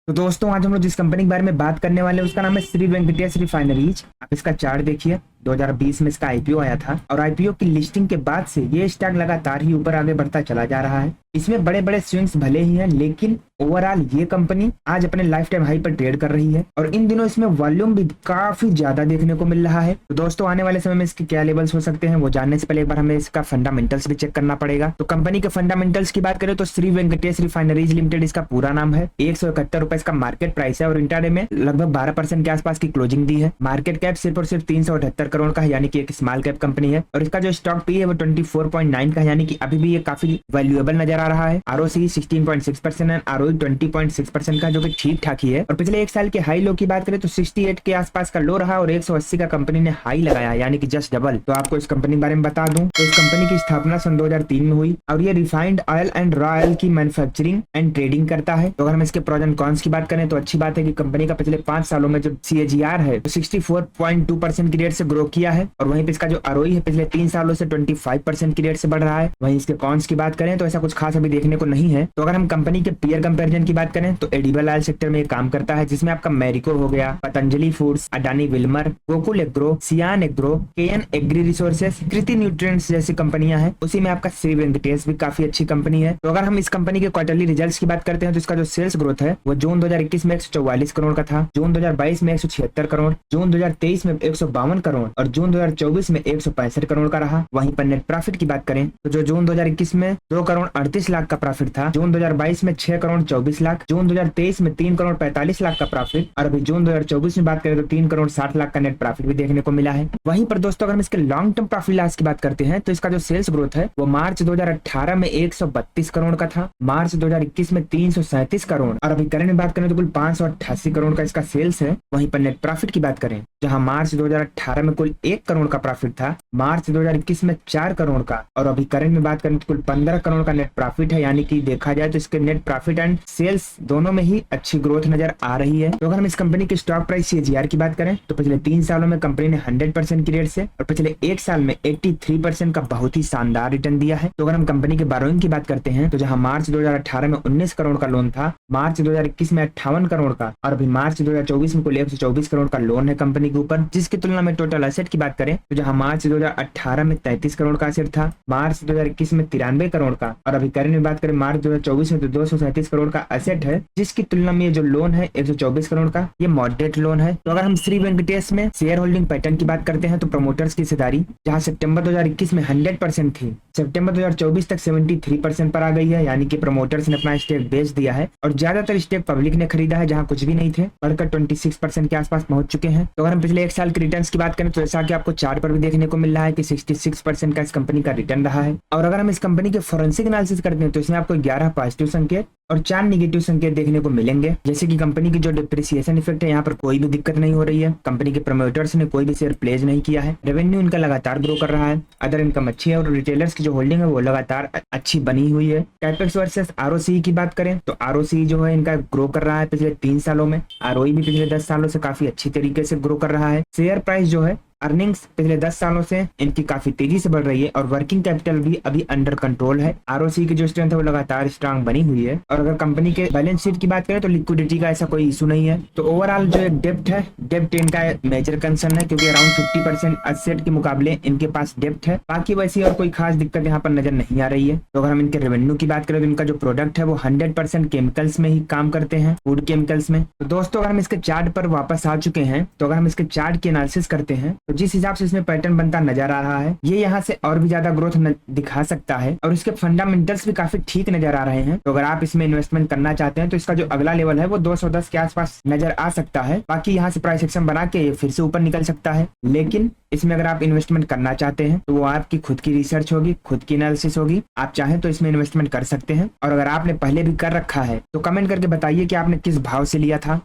तो दोस्तों आज हम लोग जिस कंपनी के बारे में बात करने वाले हैं उसका नाम है श्री वेंकटेश रिफाइनरीज। आप इसका चार्ट देखिए, 2020 में इसका आईपीओ आया था और आईपीओ की लिस्टिंग के बाद से ये स्टॉक लगातार ही ऊपर आगे बढ़ता चला जा रहा है। इसमें बड़े बड़े स्विंग्स भले ही हैं, लेकिन ओवरऑल ये कंपनी आज अपने लाइफ टाइम हाई पर ट्रेड कर रही है और इन दिनों इसमें वॉल्यूम भी काफी ज्यादा देखने को मिल रहा है। तो दोस्तों आने वाले समय में इसके क्या लेवल्स हो सकते हैं वो जानने से पहले एक बार हमें इसका फंडामेंटल्स भी चेक करना पड़ेगा। तो कंपनी के फंडामेंटल्स की बात करें तो श्री वेंकटेश रिफाइनरीज लिमिटेड इसका पूरा नाम है। 171 रुपए इसका मार्केट प्राइस है और इंट्राडे में लगभग 12% के आसपास की क्लोजिंग दी है। मार्केट कैप सिर्फ और सिर्फ 378 करोड़ का है, यानी कि एक स्मॉल कैप कंपनी है और इसका जो स्टॉक पी है वो 24.9 का है, यानी कि अभी भी ये काफी वैल्यूएबल नजर आ रहा है। आरओसी 16.6% एंड आरओई 20.6% का, जो कि ठीक ठाक ही है। और पिछले एक साल के हाई लो की बात करें तो 68 के आसपास का लो रहा और 180 का कंपनी ने हाई लगाया, यानी कि जस्ट डबल। तो आपको इस कंपनी के बारे में बता दूं तो इस कंपनी की स्थापना सन 2003 में हुई और ये refined oil and raw oil की मैन्युफैक्चरिंग एंड ट्रेडिंग करता है। तो अगर हम इसके प्रोज एंड कॉन्स की बात करें तो अच्छी बात है कि कंपनी का पिछले 5 सालों में जो CAGR है तो 64.2% की रेट से ग्रो किया है और वहीं पे इसका जो आरओई है पिछले 3 सालों से 25% की रेट से बढ़ रहा है। वहीं इसके कॉन्स की बात करें तो ऐसा कुछ खास अभी देखने को नहीं है। तो अगर हम कंपनी के पीयर कंपैरिजन की बात करें तो एडिबल ऑयल सेक्टर में काम करता है, जिसमें आपका मैरिको हो गया, Patanjali foods, Adani Wilmer, Gokul agro, सियान एग्रो, केएन एग्री रिसोर्सेस, कृति न्यूट्रिएंट्स जैसी कंपनियां हैं। उसी में आपका श्री वेंकटेश भी काफी अच्छी कंपनी है। तो अगर हम इस कंपनी के क्वार्टरली रिजल्ट्स की बात करते हैं तो इसका जो सेल्स ग्रोथ है वो जून 2021 में 144 करोड़ का था, जून 2022 में 176 करोड़, जून 2023 में 152 करोड़ और जून 2024 में 165 करोड़ का रहा। वहीं पर नेट प्रॉफिट की बात करें तो जो जून 2021 में 2 करोड़ 38 लाख का प्रॉफिट था, जून 2022 में 6 करोड़ 24 लाख, जून 2023 में 3 करोड़ 45 लाख का प्रॉफिट और अभी जून 2024 में बात करें तो 3 करोड़ 60 लाख का नेट प्रॉफिट भी देखने को मिला है। वहीं पर दोस्तों अगर हम इसके लॉन्ग टर्म प्रॉफिट लॉस की बात करते हैं तो इसका जो सेल्स ग्रोथ है वो मार्च 2018 में 132 करोड़ का था, मार्च 2021 में 337 करोड़ और अभी करंट में बात करें तो कुल 588 करोड़ का इसका सेल्स है। वहीं पर नेट प्रॉफिट की बात करें जहां मार्च 2018 में कुल 1 करोड़ का प्रॉफिट था, मार्च 2021 में 4 करोड़ का और अभी करंट में बात करें तो कुल 15 करोड़ का नेट प्रॉफिट है, यानी कि देखा जाए तो इसके नेट प्रॉफिट एंड सेल्स दोनों में ही अच्छी ग्रोथ नजर आ रही है। तो अगर हम इस कंपनी के स्टॉक प्राइस CAGR की बात करें तो पिछले 3 सालों में कंपनी ने 100% की रेट से और पिछले 1 साल में 83% का बहुत ही शानदार रिटर्न दिया है। तो अगर हम कंपनी के बोरोइंग की बात करते हैं तो जहां मार्च 2018 में 19 करोड़ का लोन था, मार्च 2021 में 58 करोड़ का और अभी मार्च 2024 में कुल 124 करोड़ का लोन है कंपनी के ऊपर। जिसकी तुलना में टोटल एसेट की बात करें तो जहां मार्च 2018 में 33 करोड़ का एसेट था, मार्च 2021 में 93 करोड़ का और अभी करंट में बात करें मार्च 2024 में तो 237 करोड़ का एसेट है, जिसकी तुलना में ये जो लोन है 124 करोड़ का ये मॉडरेट लोन है। तो अगर हम श्री वेंकटेश में शेयर होल्डिंग पैटर्न की बात करते हैं तो प्रमोटर्स की हिस्सेदारी जहां सितंबर 2021 में 100% थी, सितंबर 2024 तक 73% पर आ गई है, यानी कि प्रमोटर्स ने अपना स्टेक बेच दिया है और ज्यादातर स्टेक पब्लिक ने खरीदा है, जहां कुछ भी नहीं थे, बढ़कर 26% के आसपास पहुंच चुके हैं। तो अगर हम पिछले 1 साल के रिटर्न्स की बात करें तो जैसा कि आपको चार्ट पर भी देखने को मिल रहा है कि 66% का इस कंपनी का रिटर्न रहा है। और अगर हम इस कंपनी के फोरेंसिक एनालिसिस करते हैं तो इसमें आपको 11 पॉजिटिव संकेत और 4 निगेटिव संकेत देखने को मिलेंगे, जैसे कि कंपनी की जो डिप्रिसिएशन इफेक्ट है यहाँ पर कोई भी दिक्कत नहीं हो रही है, कंपनी के प्रमोटर्स ने कोई भी शेयर प्लेज नहीं किया है, रेवेन्यू इनका लगातार ग्रो कर रहा है, अदर इनकम अच्छी है और रिटेलर्स की जो होल्डिंग है वो लगातार अच्छी बनी हुई है। कैपेक्स वर्सेस आरओसी की बात करें तो आरओसी जो है इनका ग्रो कर रहा है पिछले 3 सालों में, आरओई भी पिछले 10 सालों से काफी अच्छी तरीके से ग्रो कर रहा है। शेयर प्राइस जो है अर्निंग्स पिछले 10 सालों से इनकी काफी तेजी से बढ़ रही है और वर्किंग कैपिटल भी अभी अंडर कंट्रोल है। आरओसी की जो स्ट्रेंथ है वो लगातार स्ट्रांग बनी हुई है। और अगर कंपनी के बैलेंस शीट की बात करें तो लिक्विडिटी का ऐसा कोई इशू नहीं है। तो ओवरऑल जो एक डेप्ट है, डेप्ट इनका मेजर कंसर्न है, क्योंकि अराउंड 50% एसेट के मुकाबले इनके पास डेप्ट है। बाकी वैसी और कोई खास दिक्कत यहाँ पर नजर नहीं आ रही है। तो अगर हम इनके रेवेन्यू की बात करें तो इनका जो प्रोडक्ट है वो 100% केमिकल्स में ही काम करते हैं, फूड केमिकल्स में। तो दोस्तों अगर हम इसके चार्ट पर वापस आ चुके हैं तो अगर हम इसके चार्ट की एनालिसिस करते हैं तो जिस हिसाब से इसमें पैटर्न बनता नजर आ रहा है ये यहाँ से और भी ज्यादा ग्रोथ दिखा सकता है और इसके फंडामेंटल्स भी काफी ठीक नजर आ रहे हैं। तो अगर आप इसमें इन्वेस्टमेंट करना चाहते हैं तो इसका जो अगला लेवल है वो 210 के आसपास नजर आ सकता है। बाकी यहाँ से प्राइस एक्शन बना के फिर से ऊपर निकल सकता है, लेकिन इसमें अगर आप इन्वेस्टमेंट करना चाहते हैं तो वो आपकी खुद की रिसर्च होगी, खुद की एनालिसिस होगी। आप चाहें तो इसमें इन्वेस्टमेंट कर सकते हैं और अगर आपने पहले भी कर रखा है तो कमेंट करके बताइए कि आपने किस भाव से लिया था।